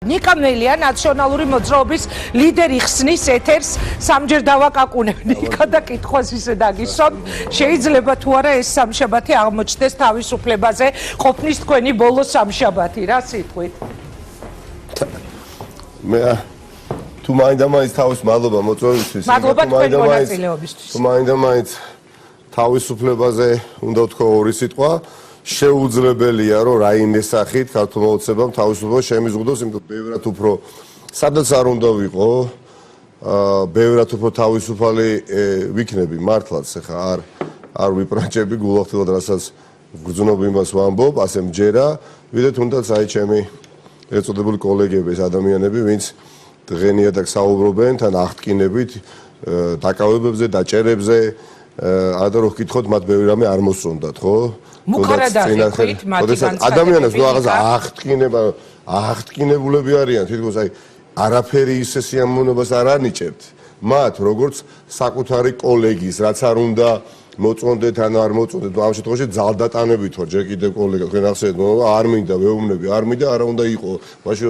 ნიკამელია ნაციონალური მოძრაობის ლიდერი ხსნის ეთერს სამჯერ დავაკაკუნებ ნიკა და კითხვას ისე დაგისვამ შეიძლება თუ არა ეს სამშაბათი აღმოჩნდეს თავისუფლებაზე ყოფნის თქვენი ბოლო სამშაბათი რა სიტყვით მე თუ მაინდა-მაინც თავის მადლობა მოწვევისთვის მადლობა თქვენ მონაწილეობისთვის თუ მაინდა-მაინც თავისუფლებაზე უნდა ვთქვა ორი სიტყვა შეუძლებელია რომ რაიმე სახით ქართულ მოუწებამ თავისუფლება შემიზღუდოს იმიტომ ბევრად უფრო სადაც არ უნდა ვიყო ბევრად უფრო თავისუფალი ვიქნები მართლაც ეხა არ ვიპრაჭები გულახდილად რასაც გრძნობ იმას ვამბობ ასე მჯერა ვიდრე თუნდაც აი ჩემი ეწოდებული კოლეგები ეს ადამიანები ვინც დღენიათაკ საუბრობენ თან აღტკინებით დაკავებებზე დაჭერებზე არა რომ გითხოთ მათ ბევრი რამე არ მოსწონდათ ხო მუხარადახით მათი განცხადებები ადამიანებს ნუ აღარ აღტკინება აღტკინებულები არიან თითქოს აი არაფერი ისე სიამოვნებას არ ანიჭებთ მათ როგორც საკუთარი კოლეგის რაც არ უნდა მოწონდეთ ან არ მოწონდეთ ამ შემთხვევაში ძალდატანებითო ჯერ კიდევ კოლეგა თქვენ ახსენეთ არ მინდა ვეუბნები არ მინდა არა უნდა იყო მაშინ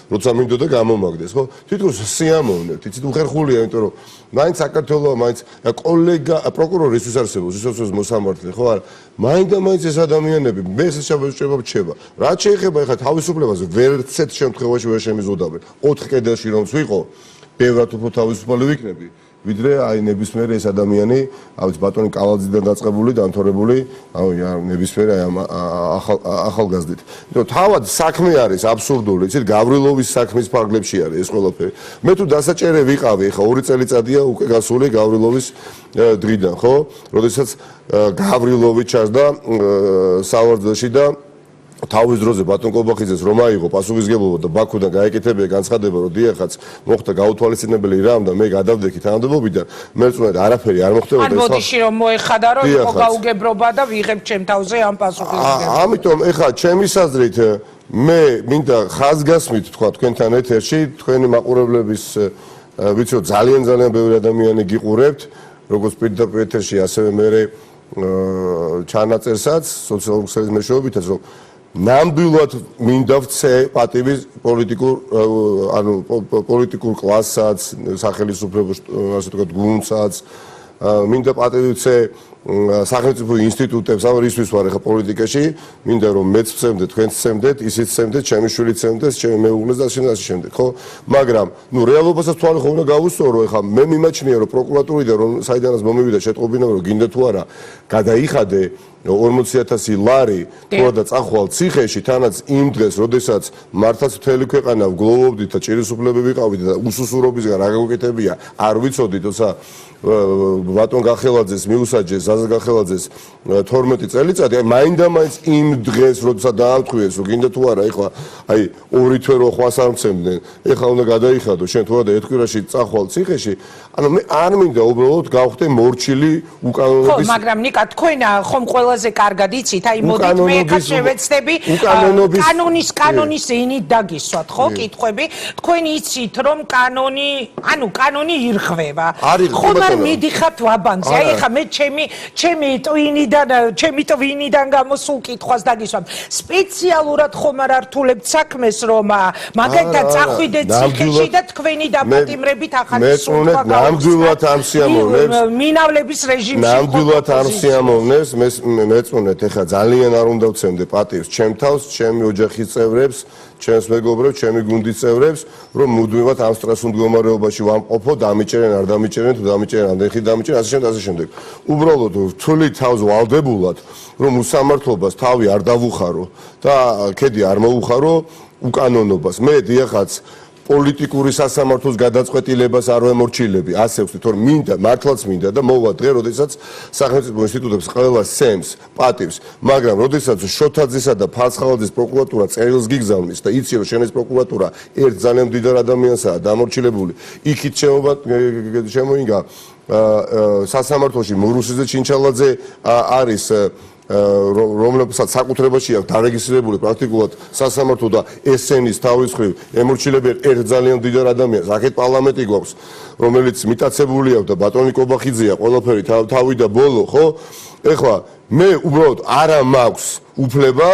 როცა მინდოდა გამომაგდეს ხო თითქოს სიამოვნებთ იცით უხერხულია იმიტომ რომ მაინც საქართველოს მაინც კოლეგა პროკურორი ის არსებობს ის მოსამართლე ხო არა მაინდა-მაინც ეს ადამიანები მე ეს შეება რჩება რაც შეეხება ეხლა თავისუფლებაზე ვერცეთ შემთხვევაში ვერ შემიზღუდავენ 4 კედელში რომც ვიყო ბევრად უფრო თავისუფალი ვიქნები ვიდრე აი ნებისმიერ ეს ადამიანი ავიც ბატონი კავალძიდან დაწყებული დამთავრებული ნებისმიერ ახალგაზრდით იმიტომ თავად საქმე არის აბსურდული იცით გავრილოვის საქმის ფარგლებში არის ეს ყველაფერი მე თუ დასაჭერე ვიყავი ეხა 2 წელიწადია უკვე გასული გავრილოვის დრიდან ხო როდესაც გავრილოვი ჩასდა სავარძელში და თავის დროზე ბატონ კობახიძეს რომ აიღო პასუხისგებლობა და ბაქოდან გაეკეთებია განცხადება რომ დიახაც მოხდა გაუთვალისწინებელი რამ და მე გადავდექი თანამდებობიდან მერწმუნედ არაფერი არ მოხდებოდა ან ბოდიში რომ მოეხადა რომ იყო გაუგებრობა და ვიღებ ჩემ თავზე ამ პასუხისგებლობას ამიტომ ეხლა ჩემი საზრით მე მინდა ხაზგასმით თქვა თქვენთან ეთერში თქვენი მაყურებლების ვიცი რომ ძალიან ბევრი ადამიანი გიყურებთ როგორც პირდაპირ ეთერში ასევე მე ჩანაწერსაც სოციალურ ქსელის მეშვეობითაც რომ ნამდვილად მინდა ვცე პატივის პოლიტიკურ კლასსაც, სახელმწიფო ასე ვთქვათ გუნდსაც, მინდა პატივი ვცე სახელმწიფო ინსტიტუტებს, ამერ ისთვის ვარ ახლა პოლიტიკაში, მინდა რომ მეც ვცემდე, თქვენც ვცემდეთ, ისიც ვცემდეთ, ჩემი შვილი ვცემდეს, ჩემი მეუღლეს და ასე შემდეგ, ხო? მაგრამ, ნუ რეალობასაც თვალე ხო უნდა გავუსწორო, ახლა მე მიმაჩნია რომ პროკურატურიდან რომ საიდანაც მომივიდა შეტყობინა რომ გინდა თუ არა გადაიხადე 40,000 ლარი თორდა წახვალ ციხეში თანაც იმ დღეს როდესაც მართაც მთელი ქვეყანა ვგლოვობდით და ჭირისუფლებები ვიყავით და უსუსურობისგან რა გაკეთებია არ ვიცოდით თორსა ბატონ გახელაძეს მიუსაჯეს ზაზა გახელაძეს 12 წელიწადი აი მაინდა-მაინც იმ დღეს როდესაც დაამტყუეს რომ გინდა თუ არა ეხლა აი ორი თვე რო ხვას არ მცემდნენ ეხლა უნდა გადაიხადო შენ თუ არა ეთქვირაში წახვალ ციხეში ანუ მე არ მინდა უბრალოდ გავხდე მორჩილი უკანონობის ხო მაგრამ ნიკა თქვენ ხომ ყველაზე კარგად იცით აი მოდით მე ხა შევეცდები კანონის ენით დაგისვათ ხო კითხვები თქვენ იცით რომ კანონი ირღვევა ხომ არ მიდიხართ ვაბანკზე აი ხა მე ჩემი ტვინიდან გამოსულ კითხვას დაგისვამ სპეციალურად ხომ არ ართულებთ საქმეს რომ მაგალითად წახვიდეთ ციხეში და თქვენი დაპატიმრებით ახალი სულთქვა ნამდვილად ამ სიამოვნებს მინავლების რეჟიმში ნამდვილად ამ სიამოვნებს მეწუნეთ ეხლა ძალიან არ უნდა ვცემდე პატივს ჩემ თავს ჩემი ოჯახის წევრებს ჩემს მეგობრებს ჩემი გუნდის წევრებს რომ მუდმივად ამ სტრესულ მდგომარეობაში ვამყოფო დამიჭერენ არ დამიჭერენ თუ დამიჭერენ ამდენი ხით დამიჭერენ ასე შემდეგ უბრალოდ ვთვლი თავს ვალდებულად რომ უსამართლობას თავი არ დავუხარო და ქედი არ მოუხარო უკანონობას მე დიახაც პოლიტიკური სასამართლოს გადაწყვეტილებას არ ვემორჩილები, ასე ვთქვით, რომ მინდა, მართლაც მინდა და მოვა დღე, როდესაც სახელმწიფო ინსტიტუტებს ყველა სემს, პატივს, მაგრამ როდესაც შოთაძისა და ფარცხალაძის პროკურატურა წერილს გიგზავნის და იცი რომ შენ ეს პროკურატურა ერთ ძალიან მდიდარ ადამიანსაა დამორჩილებული, იქით შემოინგა სასამართლოში მურუსიძე ჩინჩალაძე არის რომლებსაც საკუთრებაში აქვს დარეგისტრირებული პრაქტიკულად სასამართლო და ესენის თავის მხრივ ემორჩილებიან ერთ ძალიან დიდ ადამიანს. აქეთ პარლამენტი გვაქვს, რომელიც მიტაცებული აქვს და ბატონი კობახიძეა ყველაფერი თავი და ბოლო, ხო? ეხლა მე უბრალოდ არა მაქვს უფლება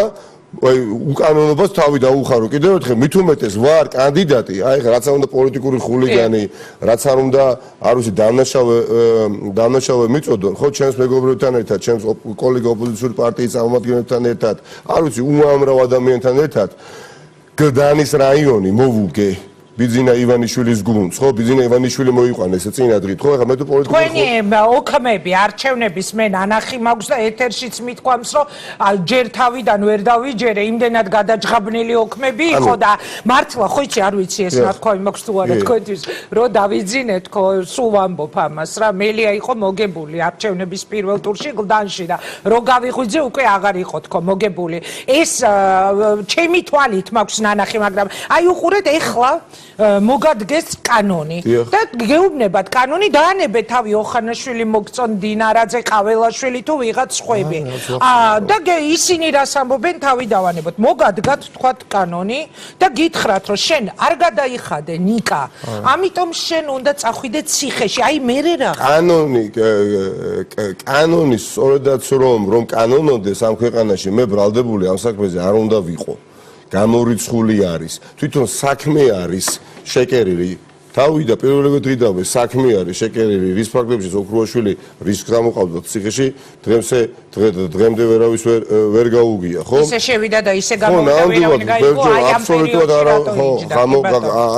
აი უკანონობას თავი დაუხარო კიდევ ერთხელ მით უმეტეს ვარ კანდიდატი აი რაც არ უნდა პოლიტიკური ხულიგანი რაც არ უნდა არ ვიცი დამნაშავე მიწოდონ ხო ჩემს მეგობრებთან ერთად ჩემს კოლეგა ოპოზიციური პარტიის წარმომადგენლებთან ერთად არ ვიცი უამრავ ადამიანთან ერთად გდანის რაიონი მოვუგე ბიძინა ივანიშვილის გუნდს ხო ბიძინა ივანიშვილი მოიყვანეს წინა დღით ხო ეხლა მე თუ პოლიტიკური თქვენი ოქმები არჩევნების მე ნანახი მაქვს და ეთერშიც მithქვამს რომ ჯერ თავიდან ვერ დავიჯერე იმდენად გადაჯღაბნილი ოქმები იყო და მართლა ხო იცი არ ვიცი ეს ნათქვამი მაქვს თუ არა თქვენთვის რომ დავიძინეთ ხო სულ ვამბობ ამას რა მელია იყო მოგებული არჩევნების პირველ ტურში გლდანში და რო გავიღვიძე უკვე აღარ იყო თქო მოგებული ეს ჩემი თვალით მაქვს ნანახი მაგრამ აი უყურეთ ეხლა მოგადგეს კანონი და გეუბნებათ კანონი დაანებეთ თავი ოხანაშვილი მოგწონ დინარაძე ყაველაშვილი თუ ვიღაც სხვები და ისინი რას ამბობენ თავი დავანებოთ მოგადგათ თქვათ კანონი და გითხრათ რომ შენ არ გადაიხადე ნიკა ამიტომ შენ უნდა წახვიდე ციხეში აი მე რა კანონი სწორედაც რომ კანონოდეს ამ ქვეყანაში მე ბრალდებული ამ საქმეზე არ უნდა ვიყო გამორიცხული არის თვითონ საქმე არის შეკერილი თავი და პირველივე დღიდანვე საქმე არის შეკერილი რის ფაქტებში ოქრუაშვილი რის გამოყავდა ციხეში დღემდე ვერავის ვერ გაუგია ხო ისე შევიდა და ისე გამოვიდა ვერავინ გაიგო აი ამ პერიოდში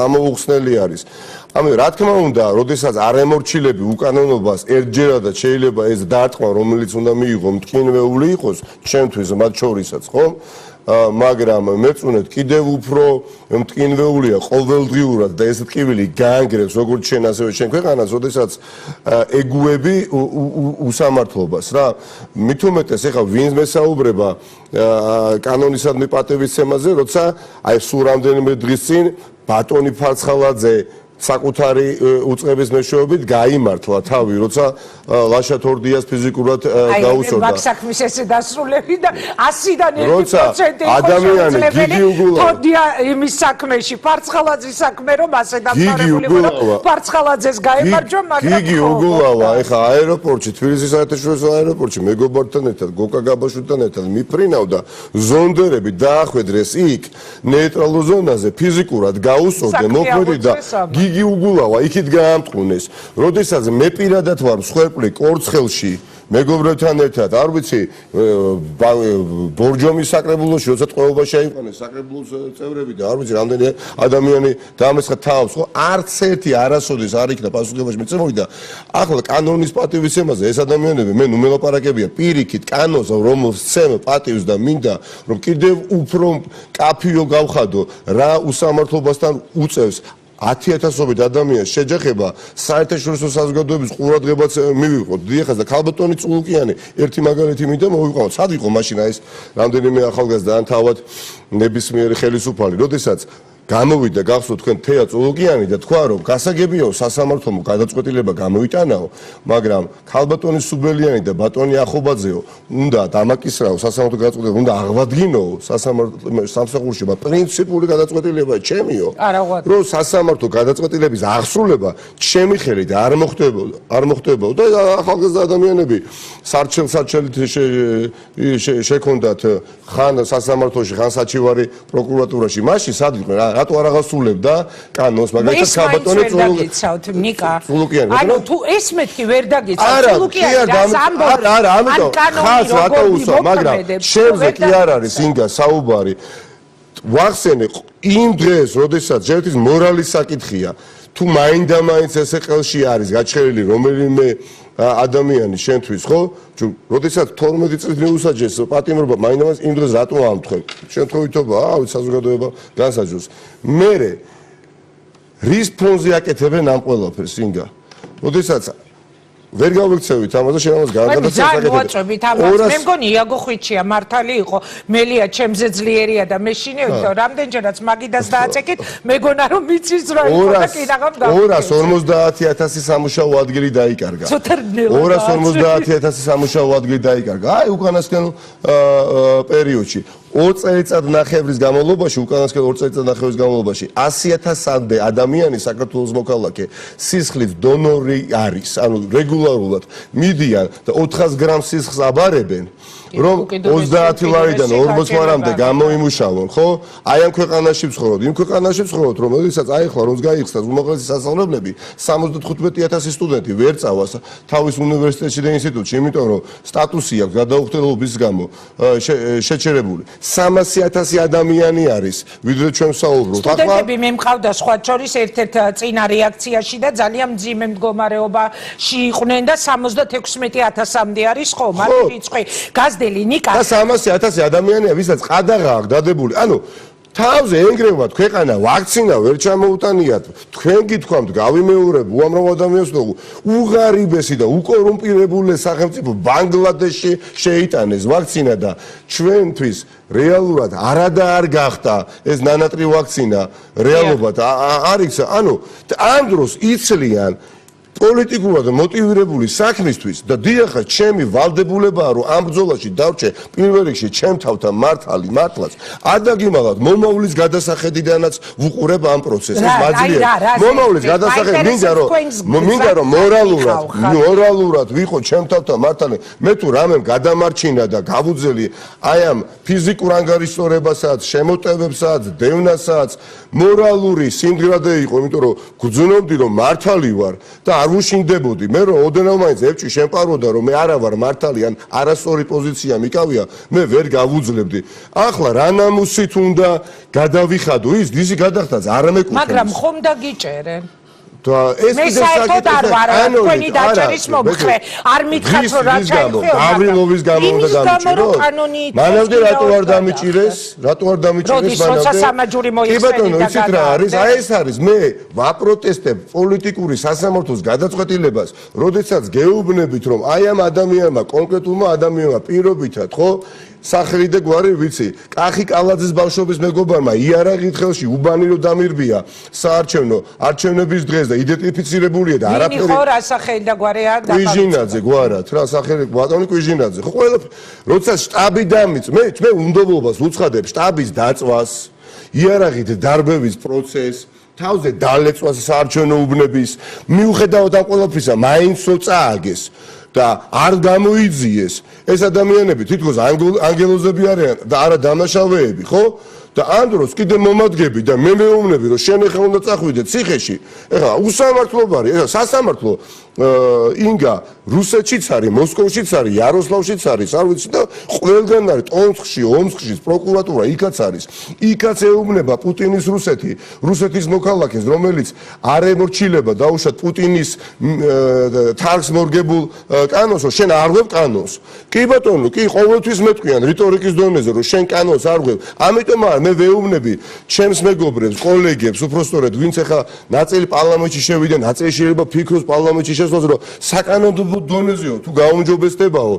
ამოუხსნელი არის ამიტომ რა თქმა უნდა როდესაც არ ემორჩილები უკანონობას ერთჯერადად შეიძლება ეს დარტყმა რომელიც უნდა მიიღო მტკინვეული იყოს ჩემთვის მათ შორისაც ხო მაგრამ მეწუნეთ კიდევ უფრო მტკინვეულია ყოველდღიურად და ეს ტკივილი გაანგრევს როგორც შენ ასევე შენ ქვეყანას როდესაც ეგუები უსამართლობას რა მით უმეტეს ეხლა ვინც მესაუბრება კანონისადმი პატივისცემაზე როცა აი სულ რამდენიმე დღის წინ ბატონი ფარცხალაძე საკუთარი უწყების მეშვეობით გაიმართლა თავი, როცა ლაშა თორდიას ფიზიკურად გაუსწორდა. აი, საქმის ესე დასრულები და 100-დან 1% ადამიანი გიგი უგულავა. თორდია იმის საქმეში, ფარცხალაძის საქმე რომ ასე დამთავრებული იყო. ფარცხალაძეს გაემარჯვა, მაგრამ გიგი უგულავა, ეხა აეროპორტში, თბილისის საერთაშორისო აეროპორტში მეგობართან ერთად, გოკა გაბაშვილთან ერთად მიფრინავდა ზონდერები დაახვედრეს იქ ნეიტრალურ ზონაზე ფიზიკურად გაუსწორდა, მოქმედი და გიგი უგულავა იქით გაამტყუნეს. როდესაც მე პირადად ვარ მსხვერპლი კორცხელში მეგობრებთან ერთად, არ ვიცი, ბორჯომის საკრებულოში, როცა ტყვეობაში აიყვანეს საკრებულოს წევრები და არ ვიცი, რამდენი ადამიანი დაამესხა თავს, ხო? არც ერთი არასოდეს არ იქნა პასუხისმგებლობაში მიწვეული და ახლა კანონის პატივისცემაზე ეს ადამიანები მე ნუ მელაპარაკებია პირიქით კანონს, რომ სცემ პატივს და მინდა რომ კიდევ უფრო კაფიო გავხადო რა უსამართლობასთან უწევს 10,000-ობით ადამიანს შეჯახება საერთაშორისო საზოგადოების ყურადღებაც მივიღოთ. დიახაც და ქალბატონი წულუკიანი ერთი მაგალითი მინდა მოვიყვანოთ. სად იყო მაშინ ეს რამდენიმე ახალგაზრდა ან თავად ნებისმიერი ხელისუფალი, როდესაც გამოვიდა გახსოვთ თქვენ თეა წულუკიანი და თქვა რომ გასაგებიაო სასამართლომ გადაწყვეტილება გამოიტანაო, მაგრამ ქალბატონი სუბელიანი და ბატონი ახობაძეო უნდა დამაკისრაო სასამართლო გადაწყვეტილება, უნდა აღვადგინოო სამსახურში, პრინციპული გადაწყვეტილება ჩემიო. რომ სასამართლო გადაწყვეტილების აღსრულება ჩემი ხელით არ მოხდებოდა და ახალგაზრდა ადამიანები სარჩელით შექონდათ ხან სასამართლოში, ხან საჩივარი პროკურატურაში. მაშინ სად იყვნენ რატო არ აღასრულებდა კანონს მაგალითად ქალბატონი წულუკიანი ანუ თუ ეს მეთქი ვერ დაგიცავ წულუკიანი არა ამიტომ ხალხს რატო უსვა მაგრამ შენზე კი არ არის ინგა საუბარი ვახსენე იმ დღეს როდესაც ჯერთვის მორალის საკითხია თუ მაინდა-მაინც ესე ყელში არის გაჩერილი რომელიმე ადამიანი შენთვის ხო? როდესაც 12 წლის მიუსაჯეს პატიმრობა მაინდა-მაინც იმ დროს რატო ამთქვენ? შემთხვევითობა, საზოგადოება განსაჯოს. მერე რის ფონზე აკეთებენ ამ ყველაფერს ინგა? როდესაც ვერ გავიქცევით ამაზე შენ ამას განადაცემთ მე მგონი იაგო ხვიჩია მართალი იყო მელია ჩემზე ძლიერია და მე შინევით რომ რამდენჯერაც მაგიდას დააწეკით მეგონა რომ მიცის რა იყო და კიდაღამ 250,000 სამუშაო ადგილი დაიკარგა 250,000 სამუშაო ადგილი დაიკარგა აი უკანასკნელ პერიოდში 2 წელიწადნახევრის განმავლობაში, უკანასკნელ 2 წელიწადნახევრის განმავლობაში 100,000-მდე ადამიანი საქართველოს მოქალაქე სისხლით დონორი არის, ანუ რეგულარულად მიდიან და 400 გრამ სისხლს აბარებენ, რომ 30 ლარიდან 40 ლარამდე გამოიმუშავონ, ხო? აი ამ ქვეყანაში ვცხოვრობთ, იმ ქვეყანაში ვცხოვრობთ, რომ როდესაც აი ახლა რომს გაიხსნა უმაღლესი სასწავლებლები, 75,000 სტუდენტი ვერ წავას თავის უნივერსიტეტში და ინსტიტუტში, იმიტომ რომ სტატუსი აქვს გადაუხდელობის გამო შეჩერებული. 300,000 ადამიანი არის, ვიდრე ჩვენ ვსაუბრობთ. სტუდენტები მე მყავდა სხვა შორის ერთ-ერთ წინა რეაქციაში და ძალიან მძიმე მდგომარეობაში იყვნენ და 76,000-მდე არის ხო? მათი რიცხვი გაზდელი ნიკა და 300,000 ადამიანია, ვისაც ყადაღა აქვს დადებული. ანუ თავზე ენგრევათ ქვეყანა ვაქცინა ვერ ჩამოუტანიათ. თქვენ გითქვამთ, გავიმეორებ უამრავ ადამიანს და უღარიბესი და უკორუმპირებული სახელმწიფო ბანგლადეში შეიტანეს ვაქცინა და ჩვენთვის რეალურად არადა არ გახდა ეს ნანატრი ვაქცინა რეალობად არ იქცა. ანუ ამ დროს იცლიან პოლიტიკურად მოტივირებული საქმისთვის და დიახაც ჩემი ვალდებულებაა რომ ამ ბრძოლაში დავრჩე პირველ რიგში ჩემ თავთან მართლაც ადაგიმალად მომავლის გადასახედიდანაც ვუყურებ ამ პროცესს ეს მაძლია მომავლის გადასახედი მინდა რომ მორალურად ვიყო ჩემ თავთან მართალი მე თუ რამემ გადამარჩინა და გავუძელი აი ამ ფიზიკურ ანგარიშწორებასაც შემოტევებსაც დევნასაც მორალური სიმდიდრე იყო იმიტომ რომ გძნობდი რომ მართალი ვარ და არ ვუშინდებოდი მე რომ ოდნავ მაინც ევჭი შემპარვოდა რომ მე არა ვარ მართალი ან არასწორი პოზიცია მიკავია მე ვერ გავუძლებდი ახლა რა ნამუსით უნდა გადავიხადო ის ვიზი გადახდაც არ მეკუთვნის მაგრამ ხომ დაგიჭერე და ეს მე საერთოდ არ ვარ თქვენი დაჭერის მომხრე არ მითხათ რომ რა ჩაიხიო გავრილოვის გამო უნდა დამიჭირო მანამდე რატო არ დამიჭირეს როცა სამაჯური მოიხსენით და იცით რა არის აი ეს არის მე ვაპროტესტებ პოლიტიკური სასამართლოს გადაწყვეტილებას როდესაც გეუბნებით რომ აი ამ ადამიანმა კონკრეტულმა ადამიანმა პირობითად ხო სახელი და გვარი ვიცი კახი კალაძის ბავშვობის მეგობარმა იარაღით ხელში უბანი რო დამირბია საარჩევნო არჩევნების დღეს და იდენტიფიცირებულია და არაფერი ხო რა სახელი და გვარია და კვიჟინაძე გვარად რა სახელი ბატონი კვიჟინაძე ხო ყველა როცა შტაბი დამიც მე უნდობლობას უცხადებ შტაბის დაწვას იარაღით დარბევის პროცესს თავზე დალეწვას საარჩევნო უბნების მიუხედავად ამ ყველაფრისა მაინც წააგეს და არ გამოიძიეს ეს ადამიანები თითქოს ანგელოზები არიან და არა დამნაშავეები ხო და ამ დროს კიდე მომადგები და მე მეუბნები რომ შენ ახლა უნდა წახვიდე ციხეში ეხლა უსამართლობა არის ეხლა სასამართლო ინგა რუსეთშიც არის მოსკოვშიც არის იაროსლავშიც არის არ ვიცი და ყველგან არის ტომსკში ომსკში პროკურატურა იქაც არის იქაც ეუბნება პუტინის რუსეთის მოქალაქეს რომელიც არ ემორჩილება დაუშვათ პუტინის თარგს მორგებულ კანონს რომ შენ არ ღვევ კანონს კი ბატონო კი ყოველთვის მეტყვიან რიტორიკის დონეზე რომ შენ კანონს არ ღვევ ამიტომ მე ვეუბნები ჩემს მეგობრებს კოლეგებს უпростоრად ვინც ახლა ნაწილი პარლამენტში შევიდა ნაწილი შეიძლება ფიქრობს პარლამენტში შესვლაზე რომ საკანონმდებლო დონეზეო თუ გაუმჯობესდებაო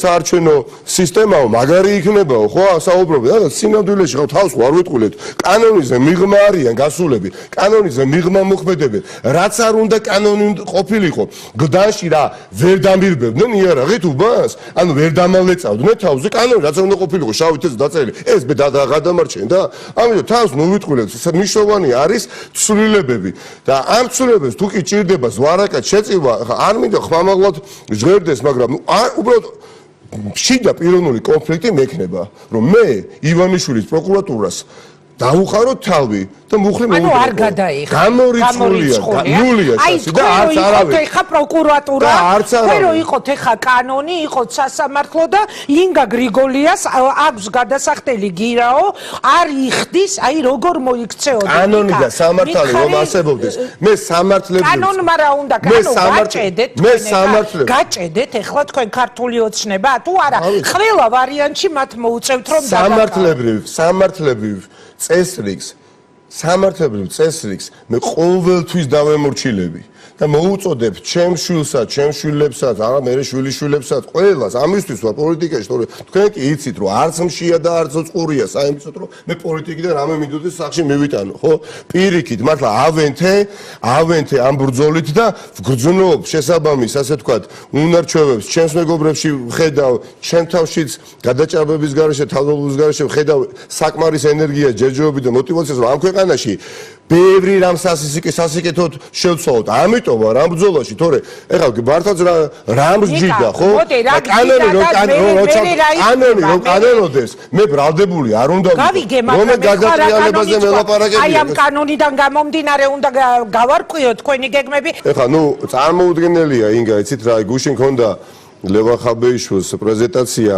საარჩევნო სისტემაო მაგარი იქნებაო ხო საუბრობთ და სინამდვილეში ხო თავს ვარ ვიტყულეთ კანონიზე მიღმა არიან გასულები კანონიზე მიღმა მოქმედებენ რაც არ უნდა კანონი ყოფილიყო გდანში რა ვერ დამირბებდნენ იარაღით უბანს ანუ ვერ დამალეწავდნენ თავზე კანონი რაც არ უნდა ყოფილიყო შავით ეს დაწერილი ეს მე გადამარჩენ და ამიტომ თავს მოვიტყულეთ მნიშვნელოვანი არის ცვლილებები და ამ ცვლილებებს თუ კი ჭირდება ზვარაკად შეწირვა არ მინდა ხმამაღლად ჟღერდეს მაგრამ უბრალოდ შიდა პიროვნული კონფლიქტი მექნება რომ მე ივანიშვილის პროკურატურას დავუხარო თავი და მუხლი ანუ არ გადაიხა გამორიცხულია ნულია ჩასი და არც არავის ეხა პროკურატურა ხო იყოთ ეხა კანონი იყოთ სასამართლო და ინგა გრიგოლიას აქვს გადასახდელი გირაო არ იხდის აი როგორ მოიქცეო კანონი და სამართალი რომ არსებობდეს მე სამართლებს კანონმა რა უნდა გაჭედეთ მე სამართლებს გაჭედეთ ეხლა თქვენ ქართული ოცნება თუ არა ყველა ვარიანტში მათ მოუწევთ რომ სამართლებრივ წესრიგს მე ყოველთვის დავემორჩილები და მოუწოდებ ჩემ შვილსაც, ჩემ შვილებსაც, არა მე შვილიშვილებსაც, ყველას ამისთვის ვარ პოლიტიკაში, თორე თქვენ კი იცით რომ არც მშია და არც ოწყურია საერთოდ რომ მე პოლიტიკიდან რამე მინდოდეს სახში მივიტანო, ხო? პირიქით, მართლა ავენთე ამ ბრძოლით და ვგრძნობ შესაბამის, ასე ვთქვათ, უნარჩვევებს, ჩემს მეგობრებში ვხედავ, ჩემ თავშიც გადაჭარბების გარეშე, თავდადობის გარეშე ვხედავ საკმარის ენერგიას, ჯერჯერობით და мотивაციას, რომ ამ ქვეყანაში ბევრი რამ სასიკეთოდ შევცვალოთ. ამიტომ ვარ ამ ბრძოლაში, თორე ეხლა მართლაც რამ ჯიდა, ხო? კანონოდეს, მე ბრალდებული არ უნდა რომ გადატრიალებაზე მელაპარაკებია. აი ამ კანონიდან გამომდინარე უნდა გავარკვიოთ თქვენი გეგმები. ეხლა წარმოუდგენელია ინგა, იცით რა, გუშინ ქონდა ლევან ხაბეიშვილის პრეზენტაცია,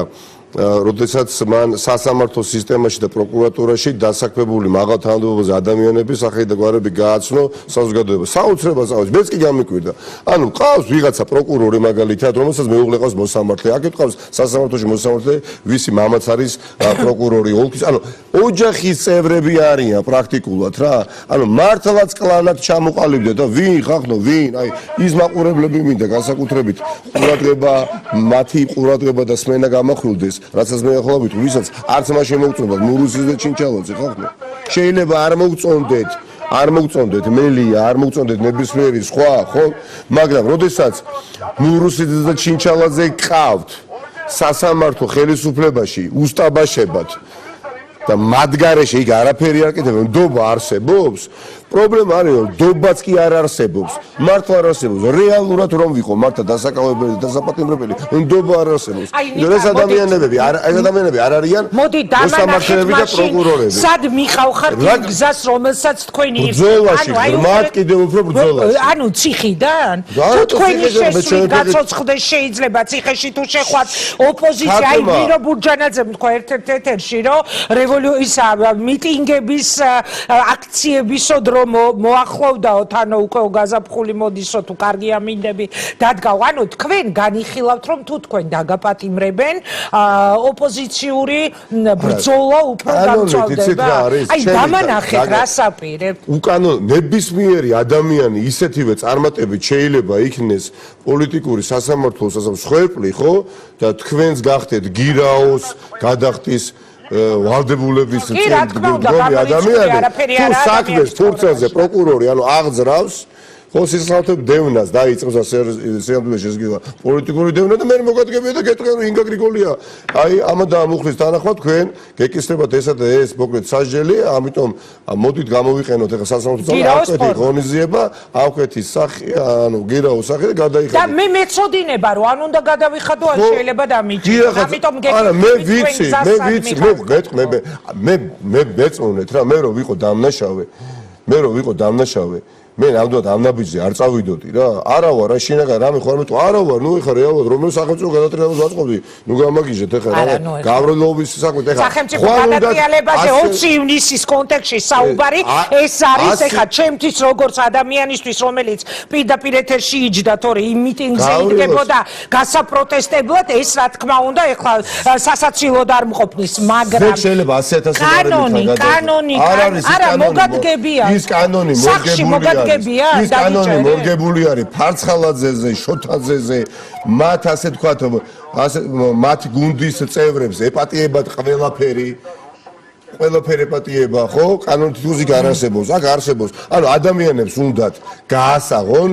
როდესაც მან სასამართლო სისტემაში და პროკურატურაში დასაქმებული მაღალ თანამდებობაზე ადამიანების სახელი და გვარები გააცნო საზოგადოებას. საოცრებას ავიც, მეც კი გამიკვირდა. ანუ ყავს ვიღაცა პროკურორი მაგალითად, რომელსაც მეუღლე ყავს მოსამართლე. აქეთ ყავს სასამართლოში მოსამართლე, ვისი მამაც არის პროკურორი ოლქის. ანუ ოჯახის წევრები არიან პრაქტიკულად რა. ანუ მართლაც კლანად ჩამოყალიბდა და ვინ ხახნო, ვინ? აი ის მაყურებლები მინდა განსაკუთრებით ყურადღება, მათი ყურადღება და სმენა გამახვილდეს. რასაც მე ახლა ვიტყვი, ვისაც არც მას შემოგწონდა მურუსის და ჩინჩალაძე, ხახნო. შეიძლება არ მოგწონდეთ მელია, არ მოგწონდეთ ნებისმიერი სხვა, ხო? მაგრამ როდესაც მურუსის და ჩინჩალაძე ყავთ სასამართლო ხელისუფლებაში უსტაბაშებად და მათ გარეშე იქ არაფერი არ კეთებენ, ნდობა არსებობს. პრობლემა არის რომ ნდობაც კი არ არსებობს. მართლა არ არსებობს. რეალურად რომ ვიყო მართლა დასაკავებელი და დასაპატიმრებელი, ნდობა არ არსებობს. ეს ადამიანები არ არიან მოსამართლეები და პროკურორები. სად მიყავხართ იმ გზას, რომელსაც თქვენი ბრძოლაში, მათ კიდევ უფრო ბრძოლაში. ანუ ციხიდან? თუ თქვენი შესვით გაცოცხლდეს შეიძლება ციხეში თუ შეხვათ ოპოზიცია, აი მირო ბურჯანაძე თქვა ერთ-ერთ ეთერში, რომ რევოლუცია მიტინგების აქციების დრო მოახლოვდაო თანო უკვე გაზაფხული მოდისო თუ კარგი ამინდები დადგავ. ანუ თქვენ განიხილავთ რომ თუ თქვენ დაგაპატიმრებენ ოპოზიციური ბრძოლა უფრო გამწვავდება. აი დამანახეთ რას აპირებთ. უკანო ნებისმიერი ადამიანი ისეთივე წარმატებით შეიძლება იქნეს პოლიტიკური სასამართლოს მსხვერპლი, ხო? და თქვენს გახდეთ გირაოს, გადახდის ვალდებულების წინდგომი ადამიანი თუ საქმეს ფურცელზე პროკურორი ანუ აღძრავს ხო სისხლავთებ დევნას დაიწყოს სიამბლეში შესგება პოლიტიკური დევნა და მე მოგადგებია და გეტყვი რომ ინგა გრიგოლია აი ამადა მუხლის თანახმად თქვენ გეკისრებათ ესა და ეს მოკლედ სასჯელი ამიტომ მოდით გამოვიყენოთ ახლა სასამართლო აღკვეთი ღონისძიება აღკვეთი სახე ანუ გირაოს სახე და გადაიხადოთ და მე მეწოდინება რომ ან უნდა გადავიხადო ან შეიძლება დამიჯო ამიტომ გეკითხები არა მე ვიცი მე მეწონეთ რა მე რომ ვიყო დამნაშავე მე ნამდვილად ამ ნაბიჯზე არ წავიდოდი რა არა ვარ რა შინაგან რამე ხო არ მეტყვი არა ვარ ნუ ეხა რეალურად რომელ სახელმწიფო გადატრიალებას ვაწყობდი ნუ გამაგიჟეთ ეხა რა გავრილობის საქმე ეხა სახელმწიფო გადატრიალებაზე 20 ივნისის კონტექსტში საუბარი ეს არის ეხა ჩემთვის როგორც ადამიანისთვის რომელიც პირდაპირ ეთერში იჯდა თორე იმ მიტინგზე იდგებოდა გასაპროტესტებლად ეს რა თქმა უნდა ეხლა სასაცილოდ არ მყოფნის მაგრამ შეიძლება 100,000 კანონი არა მოგადგებია ის კანონი მოგებულია ის კანონი მოგებული არის ფარცხალაძეზე, შოთაძეზე, მათ ასე თქვათ, მათ გუნდის წევრებს ეპატიებათ ყველაფერი ეპატიება, ხო? კანონით უზიგ არ არსებობს, აქ არსებობს. ანუ ადამიანებს უნდათ გაასაღონ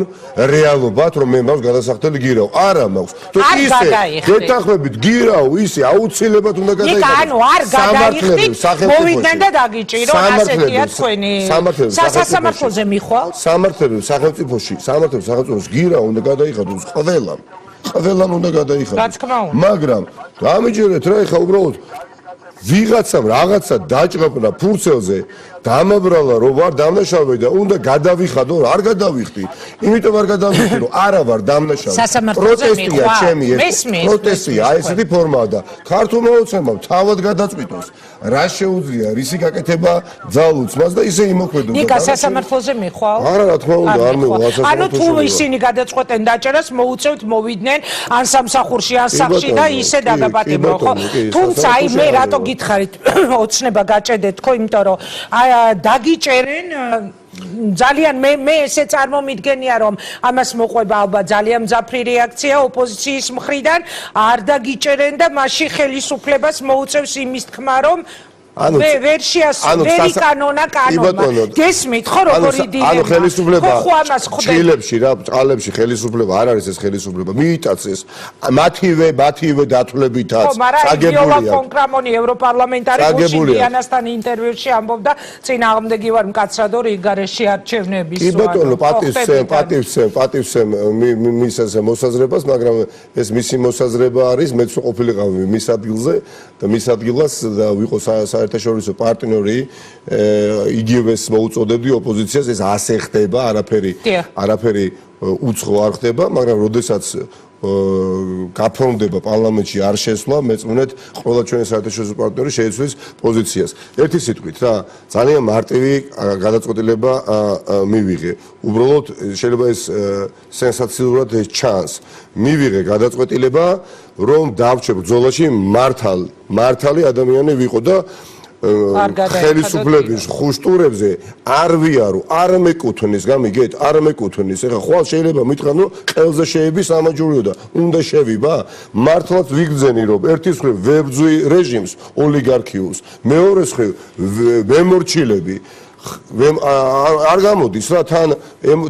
რეალობად, რომ მე მაქვს გადასახდელი გირაო. არა მაქვს. თუ ისე გეთანხმებით გირაო, ისე აუცილებლად უნდა გადაიხადოს. ანუ არ გადაიხდით, მოვიდნენ და დაგიჭირო, ასეთია თქვენი. სასამართლოზე მიხვალთ? სახელმწიფოში გირაო უნდა გადაიხადოს ყველამ უნდა გადაიხადოს. რა თქმა უნდა. მაგრამ გამიჯერეთ რა ეხა უბრალოდ ვიღაცამ რაღაცა დაჭრა ფურცელზე დამაბრალა რომ ვარ დამნაშავე და უნდა გადავიხადო არ გადავიხდი იმიტომ არ გადავიხდი რომ არა ვარ დამნაშავე პროტესტია ჩემი პროტესტია ესეთი ფორმაა და ქართულმა ოცნებამ თავად გადაწყვიტოს რა შეუძლია რისი გაკეთება ძალუც მას და ისე იმოქმედო ნიკა სასამართლოზე მიხვალ არა რა თქმა უნდა არ მევა ანუ თუ ისინი გადაწყვეტენ დაჭერას მოუწევთ მოვიდნენ ან სამსახურში ან სახლში და ისე დაგაპატიმრო ხო თუმცა აი მე რატო გითხარით ოცნება გაჭედეთ ხო იმიტომ რომ აი დაგიჭერენ ძალიან მე ესე წარმომიდგენია რომ ამას მოყვება ალბათ ძალიან მძაფრი რეაქცია ოპოზიციის მხრიდან არ დაგიჭერენ და მაშინ ხელისუფლებას მოუწევს იმის თქმა რომ ვერი კანონა გესმით ხო როგორი დილემა ანუ ხელისუფლება ჭილებში რა წყალებში ხელისუფლება არ არის ეს ხელისუფლება მიიტაცეს მათივე დათვლებითაც საგებულია ფონ კრამონი ევროპარლამენტარი გუშინიანასთან ინტერვიუში ამბობდა წინააღმდეგი ვარ მკაცრად ორი გარეშე არჩევნების კი ბატონო პატივცემ მის მოსაზრებას მაგრამ ეს მისი მოსაზრება არის მეც ყოფილიყავი მის ადგილზე და მის ადგილას და ვიყო საერთაშორისო პარტნიორი იგივეს მოუწოდებდი ოპოზიციას ეს ასე ხდება არაფერი უცხო არ ხდება მაგრამ როდესაც გაფორმდება პარლამენტში არ შესვლა მეწმუნეთ ყველა ჩვენი საერთაშორისო პარტნიორი შეიცვლის პოზიციას ერთი სიტყვით რა ძალიან მარტივი გადაწყვეტილება მივიღე უბრალოდ შეიძლება ეს სენსაციურად ჩანს მივიღე გადაწყვეტილება რომ დავრჩე ბრძოლაში მართალი ადამიანი ვიყო და ხელისუფლების ხუშტურებზე არ ვიარო, არ მეკუთვნის, გამიგეთ, არ მეკუთვნის. ეხლა ხვალ შეიძლება მითხრან, რომ ყელზე შეები სამაჯურიო და უნდა შევიბა. მართლაც ვიგრძენი, რომ ერთის მხრივ ვებრძვი რეჟიმს, ოლიგარქიულს, მეორეს მხრივ ვემორჩილები. არ გამოდის რა თან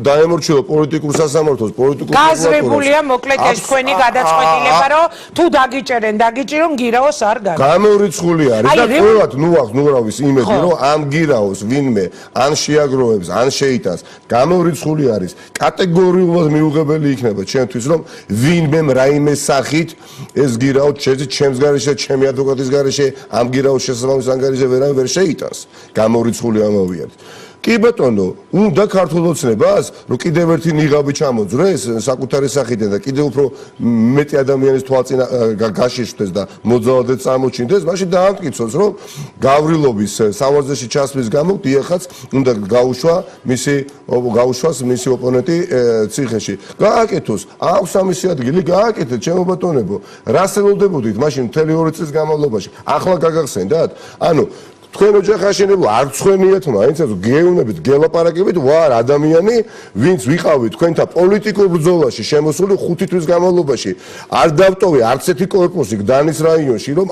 დაემორჩილო პოლიტიკურ სასამართლოს პოლიტიკურ გაზრებულია მოკლედ ეს თქვენი გადაწყვეტილება რომ თუ დაგიჭერენ გირაოს არ გაქვს გამორიცხული არის და ყველათ ნუ რავის იმედი რომ ამ გირაოს ვინმე ან შეაგროვებს ან შეიტანს გამორიცხული არის კატეგორიულად მიუღებელი იქნება ჩემთვის რომ ვინმე რაიმე სახით ეს გირაო ჩემს გარეშე ჩემი ადვოკატის გარეშე ამ გირაოს შესაბამის ანგარიშზე ვერ შეიტანს გამორიცხული ამავე კი ბატონო, უნდა ქართულ ოცნებას, რომ კიდევ ერთი ნიღაბი ჩამოძრეს საკუთარი სახიდან და კიდევ უფრო მეტი ადამიანის თვალწინ გაშიშვლდეს და მოძალადეთ წამოჩინდეს, მაშინ დაამტკიცოს, რომ გავრილობის სავარზეში ჩასვლის გამო დიახაც უნდა გაუშვას მისი ოპონენტი ციხეში. გააკეთოს, აქვს ამისი ადგილი, გააკეთეთ, ჩემო ბატონებო. რას ელოდებოდით მაშინ მთელი 2 წლის განმავლობაში? ახლა გაგახსენდათ? ანუ თქვენ ოჯახი აშენებულ არ ცხენიათ მაინც გეუნებით გელაპარაკებით ვარ ადამიანი ვინც ვიყავი თქვენთან პოლიტიკურ ბრძოლაში შემოსული 5 თვის განმავლობაში არ დავტოვე არც ერთი კორპუსი გდანის რაიონში რომ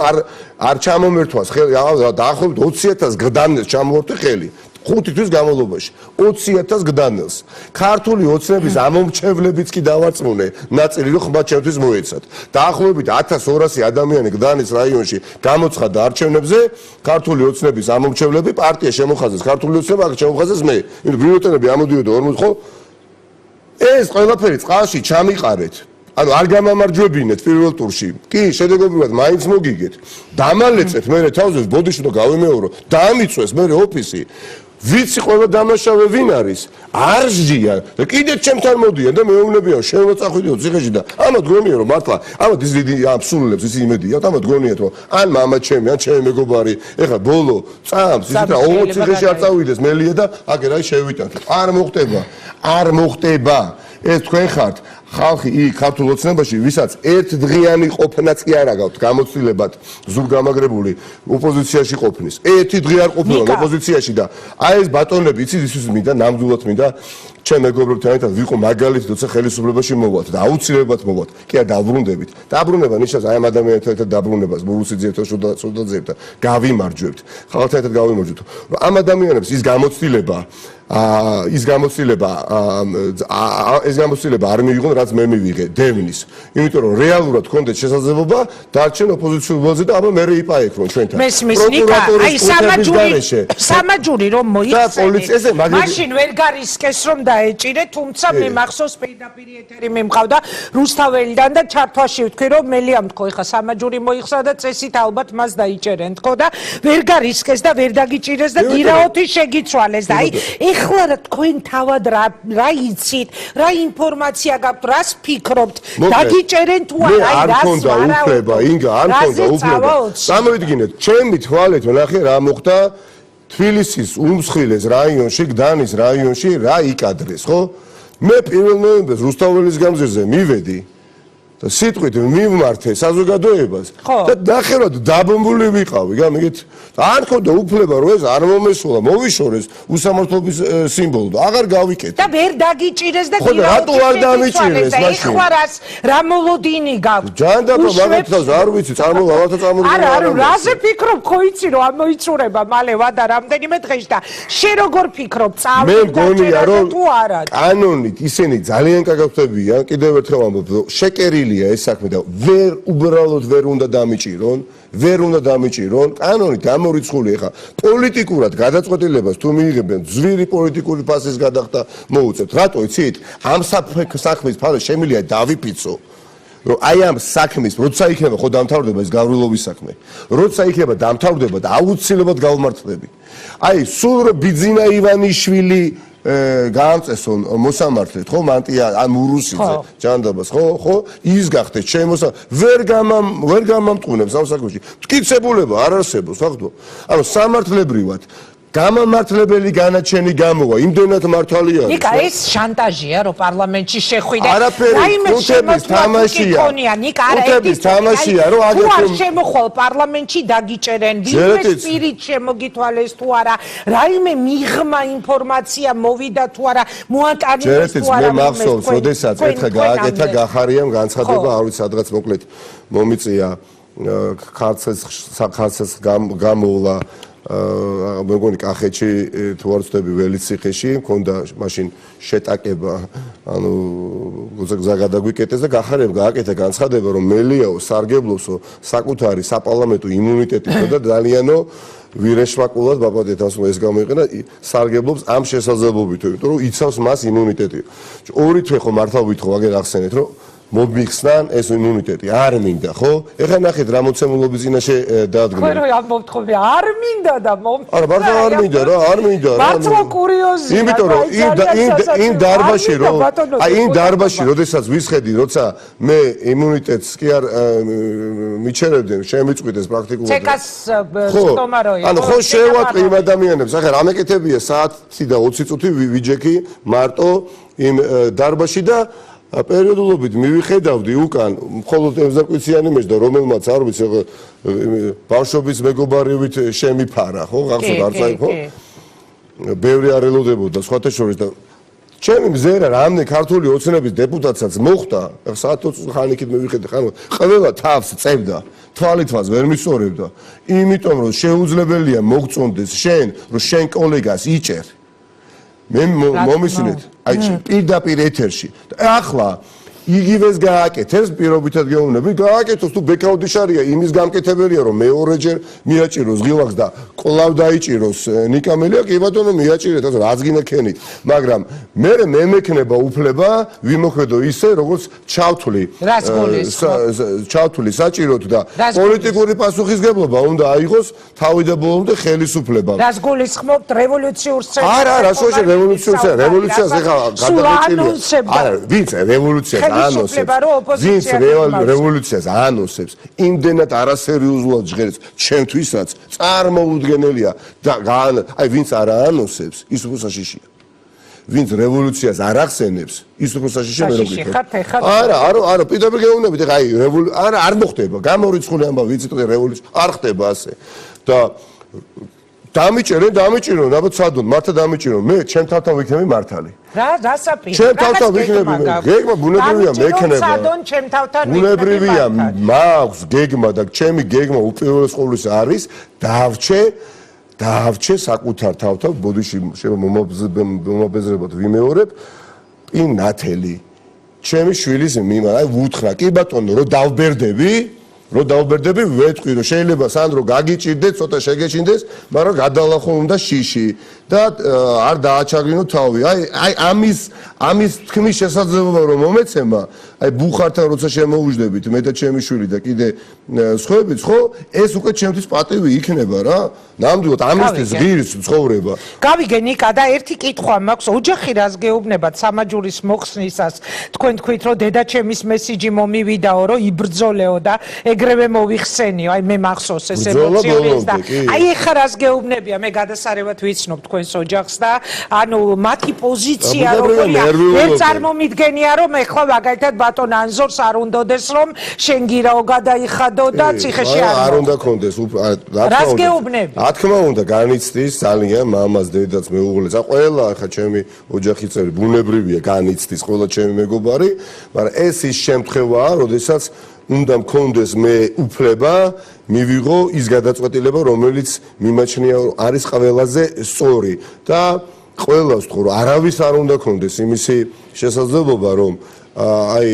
არ ჩამომერთვას ხელი დაახლოებით 20000 გდანეს ჩამოვარდე ხელი 5 თვის განმავლობაში 20000 გდანელს ქართული ოცნების ამომრჩევლებიც კი დავარწმუნე ნაწილი რომ ხმა ჩემთვის მოეცათ დაახლოებით 1200 ადამიანი გდანის რაიონში გამოცხადა არჩევნებზე ქართული ოცნების ამომრჩევლები პარტია შემოხაზეს ქართული ოცნება აქ შემოხაზეს მე ბიულეტენები ამოდიოდა 40 ხო ეს ყველაფერი წყალში ჩამიყარეთ ანუ არ გამამარჯვებინეთ პირველ ტურში. კი, შედეგობრივად მაინც მოგიგეთ. დამალეწეთ მე თავზე ბოდიში და გავიმეორო. დაამიწვეს მე ოფისი. ვიცი ყველა დამნაშავე ვინ არის? არჟია და კიდე ჩემთან მოდიან და მეუბნებიან შემოწახვიდიო ციხეში და ამათ გონია რომ მართლა ამათ ის დიდი აბსოლუტებს ის იმედია ამათ გონიათ რომ ან მამა ჩემი ან ჩემი მეგობარი ეხლა ბოლო წამს ისეთ რა 20 ციხეში არ წავიდეს მელია და აგერ აი შევიტანთ. არ მოხდება. ეს თქვენ ხართ ხალხი იქ ქართულ ოცნებაში ვისაც ერთდღიანი ყოფნაც კი არ აგავთ გამოცდილებად ზურგამაგრებული ოპოზიციაში ყოფნის ერთი დღე არ ყოფილა ოპოზიციაში და აი ეს ბატონები იცით ის მინდა ნამდვილად მინდა ჩემ მეგობრებთან ერთად ვიყო მაგალითი როცა ხელისუფლებაში მოვათ და აუცილებლად მოვათ კი არ დაბრუნდებით დაბრუნება ნიშნავს აი ამ ადამიანებთან ერთად დაბრუნებას ბურუსიძეებთან შუდაძეებთან გავიმარჯვებთ ხალხთან ერთად გავიმარჯვებთ ამ ადამიანებს ის გამოცდილება არ მიიღონ რაც მე მივიღე დევნის იმიტომ რომ რეალურად გქონდეთ შესაძლებლობა დარჩენ ოპოზიციურ ველზე და აბა მე იპაექრონ ჩვენთან მესმის ნიკა აი სამაჯური რომ მოიხსენეთ მაშინ ვერ გარისკეს რომ დაეჭირე თუმცა მე მახსოვს პირდაპირ ეთერი მე მყავდა რუსთაველიდან და ჩართვაში ვთქვი რომ მელიამ თქო ეხა სამაჯური მოიხსნა და წესით ალბათ მას დაიჭერენ თქო და ვერ გარისკეს და ვერ დაგიჭირეს და გირაოთი შეგიცვალეს და აი ეხლა თქვენ თავად რა იცით რა ინფორმაცია გაქვთ რას ფიქრობთ დაგიჭერენ თუ არა აი რას ვარაუდება ინგა არ მქონდა უფლება სამოვიდგინეთ ჩემი თვალით ნახე რა მოხდა თბილისის უმსხვილეს რაიონში გდანის რაიონში რა იკადრეს ხო მე 1 ნოემბერს რუსთაველის გამზირზე მივედი სიტყვით მივმართე საზოგადოებას და ნახევრად დაბომბული ვიყავი, გამიგეთ? არ ხონდა უფლება რომ ეს არ მომესულა, მოვიშორეს უსამართლობის სიმბოლო და აღარ გავიკეთე. და ვერ დაგიჭირეს და რატო არ დამიჭირეს მაშინ? ეხوارას რა მოლოდინი გაქვს? ჯანდაბა მაგათაც არ ვიცი, წარმოგვიდგინე. არა, რაზე ფიქრობ, ხო იცი რომ ამოიწურება მალე ვადა რამდენიმე დღეში და შენ როგორ ფიქრობ, მეგონია რომ კანონით ისინი ძალიან კაკავთებიან, კიდევ ერთხელ ამბობ, შეკერილია ეს საქმე და უბრალოდ ვერ უნდა დამიჭირონ, ვერ უნდა დამიჭირონ, კანონით გამორიცხული ხა პოლიტიკურად გადაწყვეტილებას თუ მიიღებენ, ძვირი პოლიტიკური ფასის გადახდა მოუწევთ. რატო იცით? ამ საქმის ფარს შემიძლია დავიფიცო. რომ აი ამ საქმის როცა იქნება ხო დამთავრდება ეს გავრილობის საქმე. როცა იქნება დამთავრდება და აუცილებლად გავმართლები. აი სულ რომ ბიძინა ივანიშვილი გაამწესონ მოსამართლედ ხო მანტია ან ურუსიძე ჯანდაბას ხო ის გახდეს ჩემოსა ვერ გამამტყუნებს ამ საქმეში. მტკიცებულება არ არსებობს ფაქტო. ანუ სამართლებრივად გამამართლებელი განაჩენი გამოვა იმდენად მართალია არის. ნიკა ეს შანტაჟია რომ პარლამენტში შეხვიდე. რაიმე თამაშია. ნიკა არა ეს თამაშია რომ აგეთო შემოხვალ პარლამენტში დაგიჭერენ ვინმე სპირით შემოგითვალეს თუ არა. რაიმე მიღმა ინფორმაცია მოვიდა თუ არა მოატანეს თუ არა. მე მახსოვს როდესაც ერთხა გააკეთა გახარიამ განცხადება არ ვიცი სადღაც მოკლედ მომიწია ხარცეს გამოვლა მეგონი კახეთში თუ არ ვცდები ველიციხეში მქონდა მაშინ შეტაკება ანუ გზა გადაგვიკეტეს და გახარებ გააკეთა განცხადება რომ მელიაო სარგებლოსო საკუთარი საპარლამენტო იმუნიტეტი და ძალიანო ვირეშვაკულად ბაბადეთას ეს გამოიყენა სარგებლობს ამ შესაძლებლობით იმიტომ რომ იცავს მას იმუნიტეტი ორი თვე ხო მართლა ვითხოვ აგერ ახსენეთ რომ მომიხსნან ეს იმუნიტეტი არ მინდა ხო? ეხლა ნახეთ რა მოცემულობის წინაშე დაადგნენ. ხო რომ ამბობთხოვე არ მინდა და არა მართლა არ მინდა რა, არ მინდა რა. მართლა კურიოზია. იმიტომ რომ იმ დარბაში რომ აი იმ დარბაში როდესაც ვისხედი, როცა მე იმუნიტეტს კი არ მიჩერებდნენ, შემიწყვიტეს პრაქტიკულად. ცეკას სტომა როი. ანუ ხო შევატყვი იმ ადამიანებს, ახლა რა მეკეთებია საათი და 20 წუთი ვიჯექი მარტო იმ დარბაში და პერიოდულობით მივიხედავდი უკან მხოლოდ ემზაკვიციანი მეჯდა რომელმაც არ ვიცი ბავშვობის მეგობარივით შემიფარა ხო გახსოვთ არ წაი ხო ბევრი არ ელოდებოდა სხვათა შორის და ჩემი მზერა რამდენი ქართული ოცნების დეპუტატსაც მოხდა საათ 20 ხანიკით მივიხედე ხან ყველა თავს წევდა თვალითვას ვერ მისწორებდა იმიტომ რომ შეუძლებელია მოგწონდეს შენ რომ შენ კოლეგას იჭერ მე მომისმინეთ აი პირდაპირ ეთერში ახლა იგივეს გააკეთეს პირობითად გეუბნები გააკეთოს თუ ბექაუდიშარია იმის გამკეთებელია რომ მეორეჯერ მიაჭიროს ღილაკს და კვლავ დაიჭიროს ნიკამელია კი ბატონო მიაჭირეთ ასე რაც გინდა ქენით მაგრამ მე მექნება უფლება ვიმოქმედო ისე როგორც ჩავთვლი საჭიროთ და პოლიტიკური პასუხისგებლობა უნდა აიღოს თავიდან ბოლომდე ხელისუფლებამ რას გულისხმობთ რევოლუციურ სცენარს არა რევოლუციას ეხლა გადაგეჭირია არა ვინც რევოლუციას ვინც რევოლუციას ანონსებს იმდენად არასერიოზულად ჟღერს ჩემთვისაც წარმოუდგენელია და აი ვინც არ ანონსებს ის უფრო საშიშია ვინც რევოლუციას არ ახსენებს ის უფრო საშიშია მე როგორ არა პირდაპირ გეუბნებით ეხლა აი არა არ მოხდება გამორიცხული ამბავი ვიცით რევოლუცია არ ხდება ასე და დამიჭირონ აბა ცადონ მართლა დამიჭირონ მე ჩემ თავთან ვიქნები მართალი რა საპირე ჩემ თავთან ვიქნები გეგმა ბუნებრივია მექნება ბუნებრივია მაქვს გეგმა და ჩემი გეგმა უპირველეს ყოვლისა არის დაავრჩე საკუთარ თავთან ბოდიში მომაბეზრებოდ ვიმეორებ პინათელი ჩემი შვილის მიმართ აი ვუთხრა კი ბატონო რომ დავბერდები ვეთქვი რომ შეიძლება სანდრო გაგიჭირდეთ ცოტა შეგეჩინდეს მაგრამ გადალახო უნდა შიში და არ დააჩაგრინო თავი აი ამის თქმის შესაძლებლობა რომ მომეცემა აი ბუხართან როცა შემოუждებით მე და ჩემი შვილი და კიდე სხვაებიც ხო ეს უკვე ჩემთვის პატივი იქნება რა ნამდვილად ამისთვის ღირს ცხოვრება გავიგე ნიკა და ერთი კითხვა მაქვს ოჯახი რას გეუბნებათ სამაჯურის მოხსნისას თქვენ თქვით რომ დედაჩემის მესიჯი მომივიდაო რომ იბრძოლეო და ეგრევე მოვიხსენიო აი მე მახსოვს ეს ემოციები და აი ეხა რას გეუბნებია მე გადასარევად ვიცნობ თქვენ თქვენს ოჯახს და ანუ მათი პოზიცია როგორია ვერ წარმომიდგენია რომ ეხლა მაგალითად ბატონ ანზორს არ უნდადეს რომ შენ გირაო გადაიხადო და ციხეში არ უნდა კონდეს რას გეუბნები რა თქმა უნდა განიცდის ძალიან მამას დედაც მეუღლეს ა ყველა ხა ჩემი ოჯახის წევრი ბუნებრივია განიცდის ყველა ჩემი მეგობარი მაგრამ ეს ის შემთხვევაა როდესაც უნდა მქონდეს მე უფლება მივიღო ის გადაწყვეტილება რომელიც მიმაჩნია არის ყველაზე სწორი და ყველას ვთქვი რომ არავის არ უნდა კონდეს იმისი შესაძლებლობა რომ აი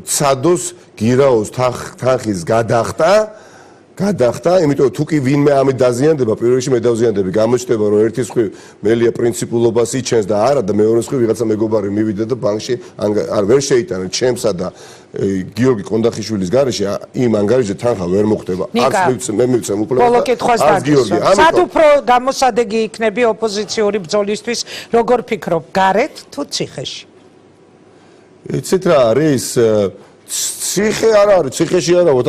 ცადოს გირაოს თანხის გადახდა, იმიტომ თუ კი ვინმე ამით დაზიანდება, პირველ რიგში მე დავზიანდები, გამოჩნდება რომ ერთის მხრივ მელია პრინციპულობას იჩენს და არა და მეორეს მხრივ ვიღაცა მეგობარი მივიდა და ბანკში არ ვერ შეიტანა ჩემსა და გიორგი კონდახიშვილის გარეშე იმ ანგარიშზე თანხა ვერ მოხდება. არც მე მივცემ უფლებას. ბოლო კითხვას დაგისვა. სად უფრო გამოსადეგი იქნები ოპოზიციური ბრძოლისთვის, როგორ ფიქრობ, გარეთ თუ ციხეში? იცით რა არის ციხე არ არის, ციხეში არა ვარ,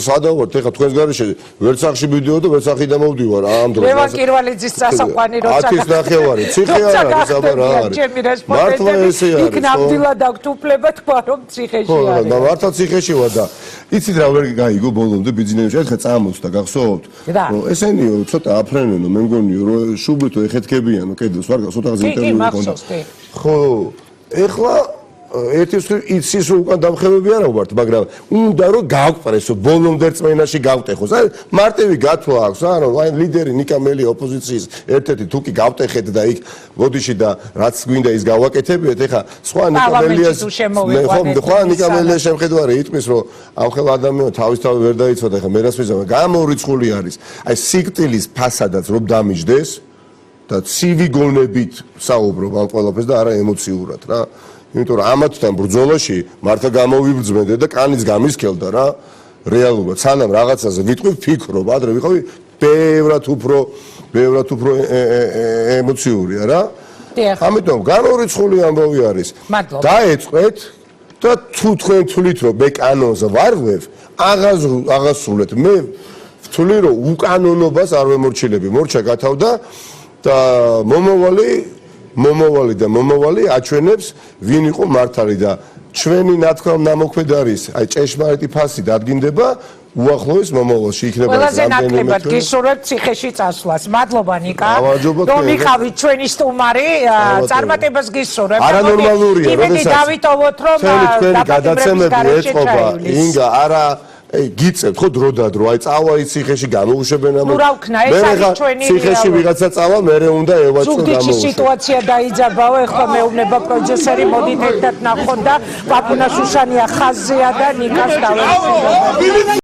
სადავ ვარ, ეხლა თქვენს გარეშე ვერცახში მივდივარ და ვერცახი დამოვდივარ ამ დროს. ლევან კირვალიძის წასაყვანი როცა 10-ის ნახევარი, ციხე არ არის, აბა რა არის. მართლა ესე არის. იქ ნამდვილად აქვთ უფლება თქვა რომ ციხეში არის. ხო, მართლა ციხეში ვარ და იცით რა ვერ გაიგო ბოლომდე ბიზნესში ეხლა წამოწდა გახსოვთ? რომ ესენიო ცოტა აფრენენო მე მგონიო რომ შუბლითო ეხეთქებიანო კედელს ვარ ცოტაღაც ინტერვიუ მქონდა. ხო, ეხლა ერთის იცის რომ უკან დამხევები არა ვართ, მაგრამ უნდა რომ გავყრესო ბოლომდე რწმენაში გავტეხოს. აი მარტივი გათვლა აქვს, არა აი ლიდერი ნიკა მელი ოპოზიციის ერთ-ერთი თუკი გავტეხეთ და იქ მოდიში და რაც გვინდა ის გავაკეთებიეთ. ეხლა სხვა ნიკა მელიას ხო ნიკა მელიას შემხედვარი იტყვის რომ ამ ხელა ადამიანი თავისთავად ვერ დაიცვა და ეხლა მე რას ვიზამ გამორიცხული არის. აი სიკტილის ფასადაც რომ დამიჯდეს და ცივი გონებით საუბრობ ამ ყველაფერს და არა ემოციურად რა. იმიტომ რომ ამათთან ბრძოლაში მართლა გამოვიბრძმენდე და კანიც გამისქელდა რა რეალურად სანამ რაღაცაზე ვიტყვი ფიქრობ ადრე ვიყავი ბევრად უფრო ემოციურია რა ამიტომ გამორიცხული ამბავი არის დაეწყეთ და თუ თქვენ თვლით რომ მე კანონზე ვარღვევ აღასრულეთ მე ვთვლი რომ უკანონობას არ ვემორჩილები მორჩა გათავდა და მომავალი აჩვენებს ვინ იყო მართალი და ჩვენი ნათქვამ ნამოქმედ არის აი ჭეშმარიტი ფასი დადგინდება უახლოეს მომავალში იქნება ყველაზე ნაკლებად გისურვებთ ციხეში წასვლას. მადლობა ნიკა. რომ იყავით ჩვენი სტუმარი, წარმატებას გისურვებთ. არანორმალურია, როდესაც დავიტოვოთ რომ გადაცემები ეწყობა ინგა არა გიწევთ ხო დრო და დრო აი წავა ის ციხეში გამოუშვებენ ამ ციხეში ვიღაცა წავა მერე უნდა ევაჭრო ზუგდიდში სიტუაცია დაიძაბაო ეხლა მეუბნება პროდიუსერი მოდით ერთად ნახოთ და პაპუნა სუსანია ხაზზეა და ნიკას დავეცინო